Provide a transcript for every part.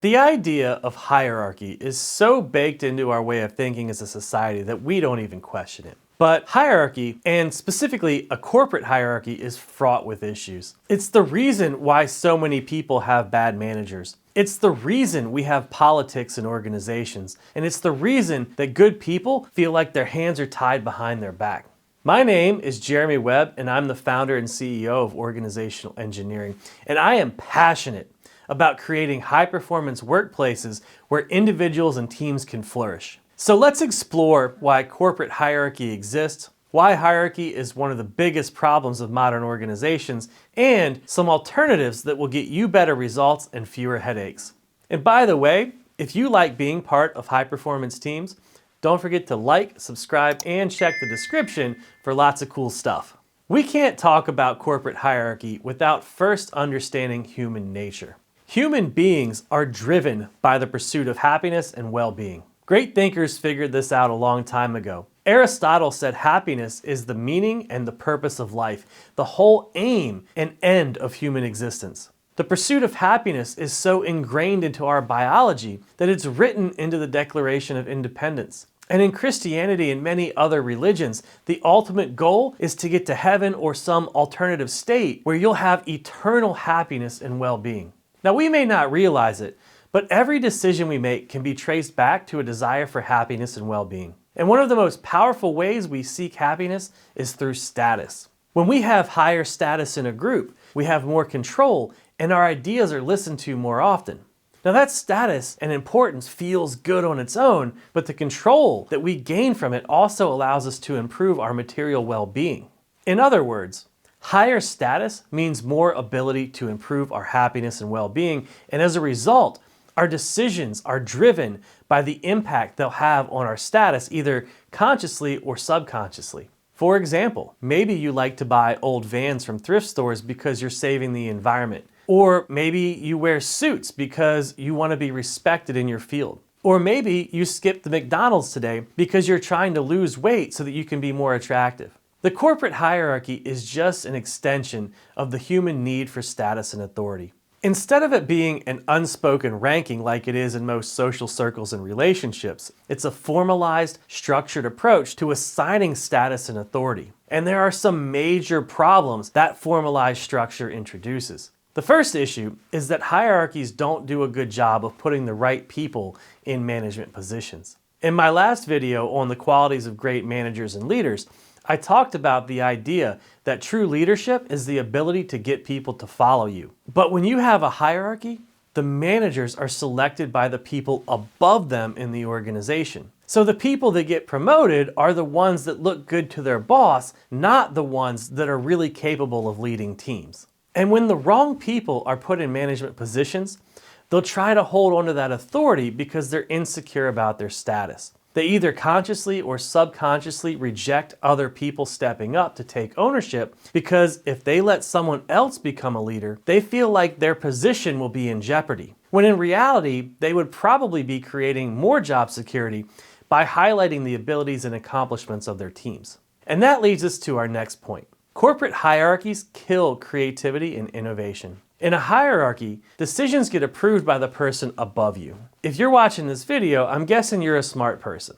The idea of hierarchy is so baked into our way of thinking as a society that we don't even question it. But hierarchy, and specifically a corporate hierarchy, is fraught with issues. It's the reason why so many people have bad managers. It's the reason we have politics and organizations. And it's the reason that good people feel like their hands are tied behind their back. My name is Jeremy Webb, and I'm the founder and CEO of Organizational Engineering. And I am passionate about creating high-performance workplaces where individuals and teams can flourish. So let's explore why corporate hierarchy exists, why hierarchy is one of the biggest problems of modern organizations, and some alternatives that will get you better results and fewer headaches. And by the way, if you like being part of high-performance teams, don't forget to like, subscribe, and check the description for lots of cool stuff. We can't talk about corporate hierarchy without first understanding human nature. Human beings are driven by the pursuit of happiness and well-being. Great thinkers figured this out a long time ago. Aristotle said happiness is the meaning and the purpose of life, the whole aim and end of human existence. The pursuit of happiness is so ingrained into our biology that it's written into the Declaration of Independence. And in Christianity and many other religions, the ultimate goal is to get to heaven or some alternative state where you'll have eternal happiness and well-being. Now, we may not realize it, but every decision we make can be traced back to a desire for happiness and well-being. And one of the most powerful ways we seek happiness is through status. When we have higher status in a group, we have more control and our ideas are listened to more often. Now, that status and importance feels good on its own, but the control that we gain from it also allows us to improve our material well-being. In other words, higher status means more ability to improve our happiness and well-being, and as a result, our decisions are driven by the impact they'll have on our status, either consciously or subconsciously. For example, maybe you like to buy old vans from thrift stores because you're saving the environment. Or maybe you wear suits because you want to be respected in your field. Or maybe you skipped the McDonald's today because you're trying to lose weight so that you can be more attractive. The corporate hierarchy is just an extension of the human need for status and authority. Instead of it being an unspoken ranking like it is in most social circles and relationships, it's a formalized, structured approach to assigning status and authority. And there are some major problems that formalized structure introduces. The first issue is that hierarchies don't do a good job of putting the right people in management positions. In my last video on the qualities of great managers and leaders, I talked about the idea that true leadership is the ability to get people to follow you. But when you have a hierarchy, the managers are selected by the people above them in the organization. So the people that get promoted are the ones that look good to their boss, not the ones that are really capable of leading teams. And when the wrong people are put in management positions, they'll try to hold on to that authority because they're insecure about their status. They either consciously or subconsciously reject other people stepping up to take ownership because if they let someone else become a leader, they feel like their position will be in jeopardy. When in reality, they would probably be creating more job security by highlighting the abilities and accomplishments of their teams. And that leads us to our next point. Corporate hierarchies kill creativity and innovation. In a hierarchy, decisions get approved by the person above you. If you're watching this video, I'm guessing you're a smart person.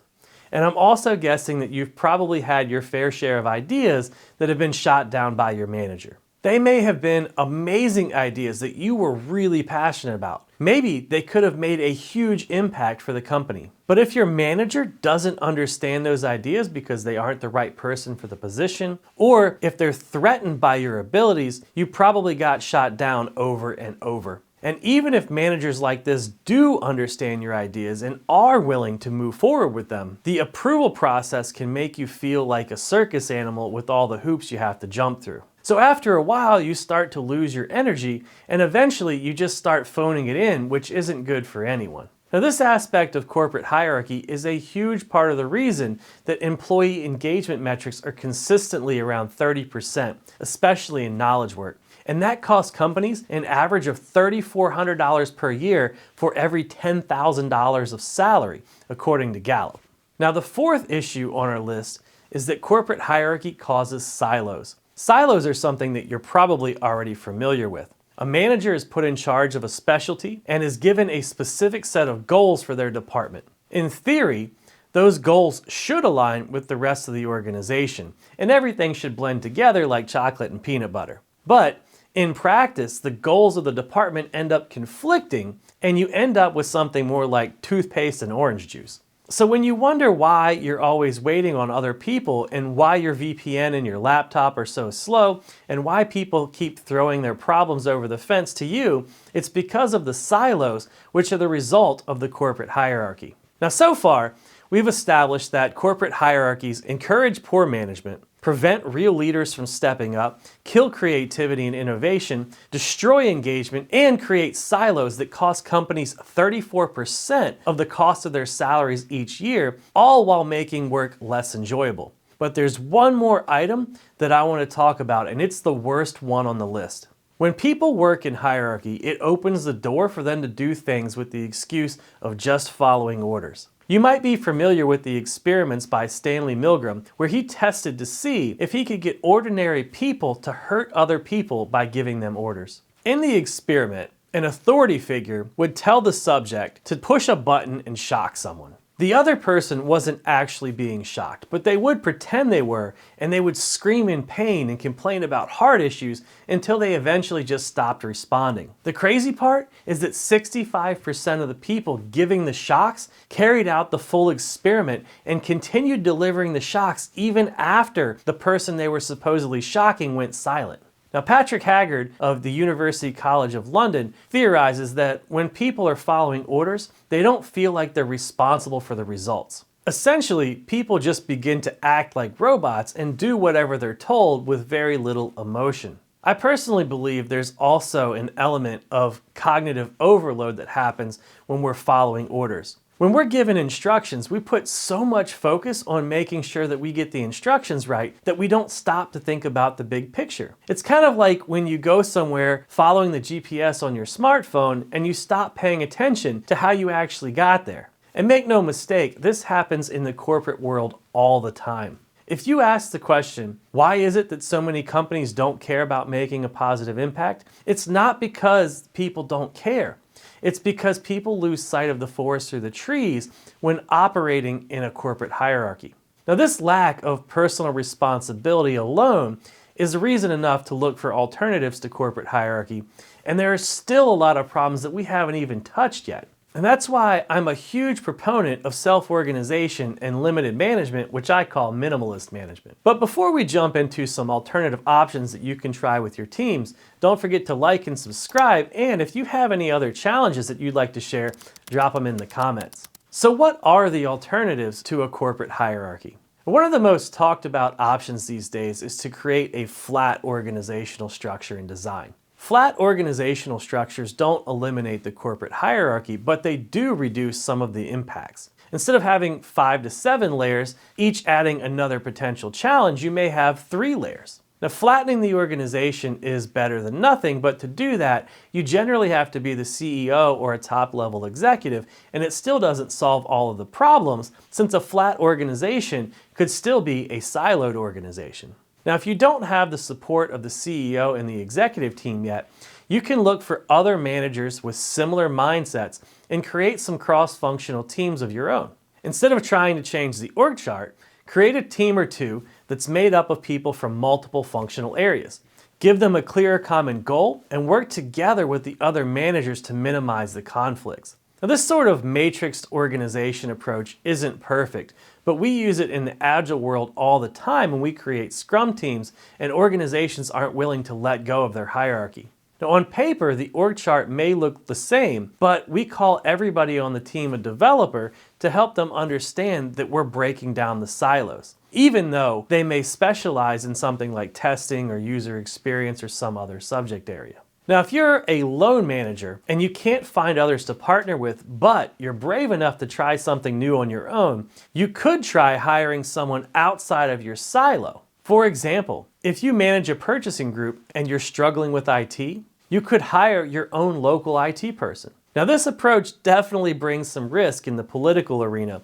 And I'm also guessing that you've probably had your fair share of ideas that have been shot down by your manager. They may have been amazing ideas that you were really passionate about. Maybe they could have made a huge impact for the company. But if your manager doesn't understand those ideas because they aren't the right person for the position, or if they're threatened by your abilities, you probably got shot down over and over. And even if managers like this do understand your ideas and are willing to move forward with them, the approval process can make you feel like a circus animal with all the hoops you have to jump through. So after a while, you start to lose your energy, and eventually you just start phoning it in, which isn't good for anyone. Now, this aspect of corporate hierarchy is a huge part of the reason that employee engagement metrics are consistently around 30%, especially in knowledge work. And that costs companies an average of $3,400 per year for every $10,000 of salary, according to Gallup. Now, the fourth issue on our list is that corporate hierarchy causes silos. Silos are something that you're probably already familiar with. A manager is put in charge of a specialty and is given a specific set of goals for their department. In theory, those goals should align with the rest of the organization, and everything should blend together like chocolate and peanut butter. But in practice, the goals of the department end up conflicting, and you end up with something more like toothpaste and orange juice. So when you wonder why you're always waiting on other people, and why your VPN and your laptop are so slow, and why people keep throwing their problems over the fence to you, it's because of the silos, which are the result of the corporate hierarchy. Now, so far, we've established that corporate hierarchies encourage poor management, prevent real leaders from stepping up, kill creativity and innovation, destroy engagement, and create silos that cost companies 34% of the cost of their salaries each year, all while making work less enjoyable. But there's one more item that I want to talk about, and it's the worst one on the list. When people work in hierarchy, it opens the door for them to do things with the excuse of just following orders. You might be familiar with the experiments by Stanley Milgram, where he tested to see if he could get ordinary people to hurt other people by giving them orders. In the experiment, an authority figure would tell the subject to push a button and shock someone. The other person wasn't actually being shocked, but they would pretend they were, and they would scream in pain and complain about heart issues until they eventually just stopped responding. The crazy part is that 65% of the people giving the shocks carried out the full experiment and continued delivering the shocks even after the person they were supposedly shocking went silent. Now, Patrick Haggard of the University College of London theorizes that when people are following orders, they don't feel like they're responsible for the results. Essentially, people just begin to act like robots and do whatever they're told with very little emotion. I personally believe there's also an element of cognitive overload that happens when we're following orders. When we're given instructions, we put so much focus on making sure that we get the instructions right that we don't stop to think about the big picture. It's kind of like when you go somewhere following the GPS on your smartphone and you stop paying attention to how you actually got there. And make no mistake, this happens in the corporate world all the time. If you ask the question, why is it that so many companies don't care about making a positive impact? It's not because people don't care. It's because people lose sight of the forest through the trees when operating in a corporate hierarchy. Now, this lack of personal responsibility alone is reason enough to look for alternatives to corporate hierarchy, and there are still a lot of problems that we haven't even touched yet. And that's why I'm a huge proponent of self-organization and limited management, which I call minimalist management. But before we jump into some alternative options that you can try with your teams, don't forget to like and subscribe, and if you have any other challenges that you'd like to share, drop them in the comments. So what are the alternatives to a corporate hierarchy? One of the most talked about options these days is to create a flat organizational structure and design. Flat organizational structures don't eliminate the corporate hierarchy, but they do reduce some of the impacts. Instead of having 5 to 7 layers, each adding another potential challenge, you may have 3 layers. Now, flattening the organization is better than nothing, but to do that, you generally have to be the CEO or a top-level executive, and it still doesn't solve all of the problems, since a flat organization could still be a siloed organization. Now, if you don't have the support of the CEO and the executive team yet, you can look for other managers with similar mindsets and create some cross-functional teams of your own. Instead of trying to change the org chart, create a team or two that's made up of people from multiple functional areas. Give them a clear common goal and work together with the other managers to minimize the conflicts. Now, this sort of matrixed organization approach isn't perfect, but we use it in the Agile world all the time when we create Scrum teams and organizations aren't willing to let go of their hierarchy. Now, on paper, the org chart may look the same, but we call everybody on the team a developer to help them understand that we're breaking down the silos, even though they may specialize in something like testing or user experience or some other subject area. Now, if you're a lone manager and you can't find others to partner with, but you're brave enough to try something new on your own, you could try hiring someone outside of your silo. For example, if you manage a purchasing group and you're struggling with IT, you could hire your own local IT person. Now, this approach definitely brings some risk in the political arena,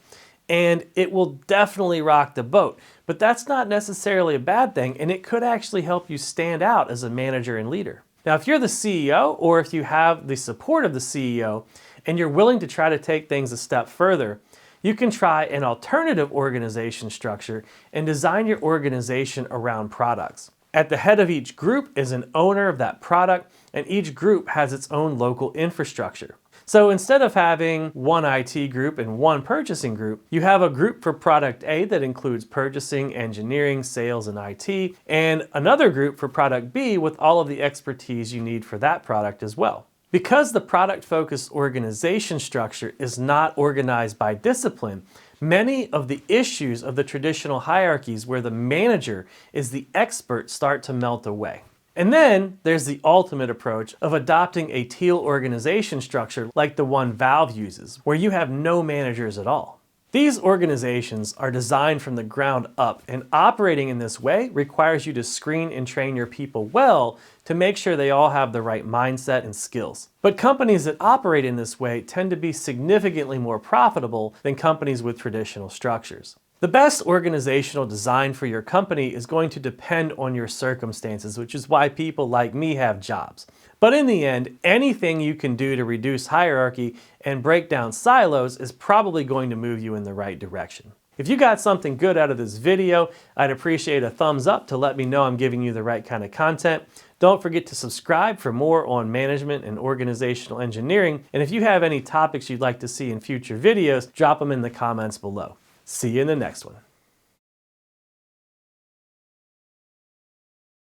and it will definitely rock the boat, but that's not necessarily a bad thing, and it could actually help you stand out as a manager and leader. Now, if you're the CEO or if you have the support of the CEO and you're willing to try to take things a step further, you can try an alternative organization structure and design your organization around products. At the head of each group is an owner of that product, and each group has its own local infrastructure. So instead of having one IT group and one purchasing group, you have a group for product A that includes purchasing, engineering, sales, and IT, and another group for product B with all of the expertise you need for that product as well. Because the product-focused organization structure is not organized by discipline, many of the issues of the traditional hierarchies where the manager is the expert start to melt away. And then there's the ultimate approach of adopting a teal organization structure like the one Valve uses, where you have no managers at all. These organizations are designed from the ground up, and operating in this way requires you to screen and train your people well to make sure they all have the right mindset and skills. But companies that operate in this way tend to be significantly more profitable than companies with traditional structures. The best organizational design for your company is going to depend on your circumstances, which is why people like me have jobs. But in the end, anything you can do to reduce hierarchy and break down silos is probably going to move you in the right direction. If you got something good out of this video, I'd appreciate a thumbs up to let me know I'm giving you the right kind of content. Don't forget to subscribe for more on management and organizational engineering. And if you have any topics you'd like to see in future videos, drop them in the comments below. See you in the next one.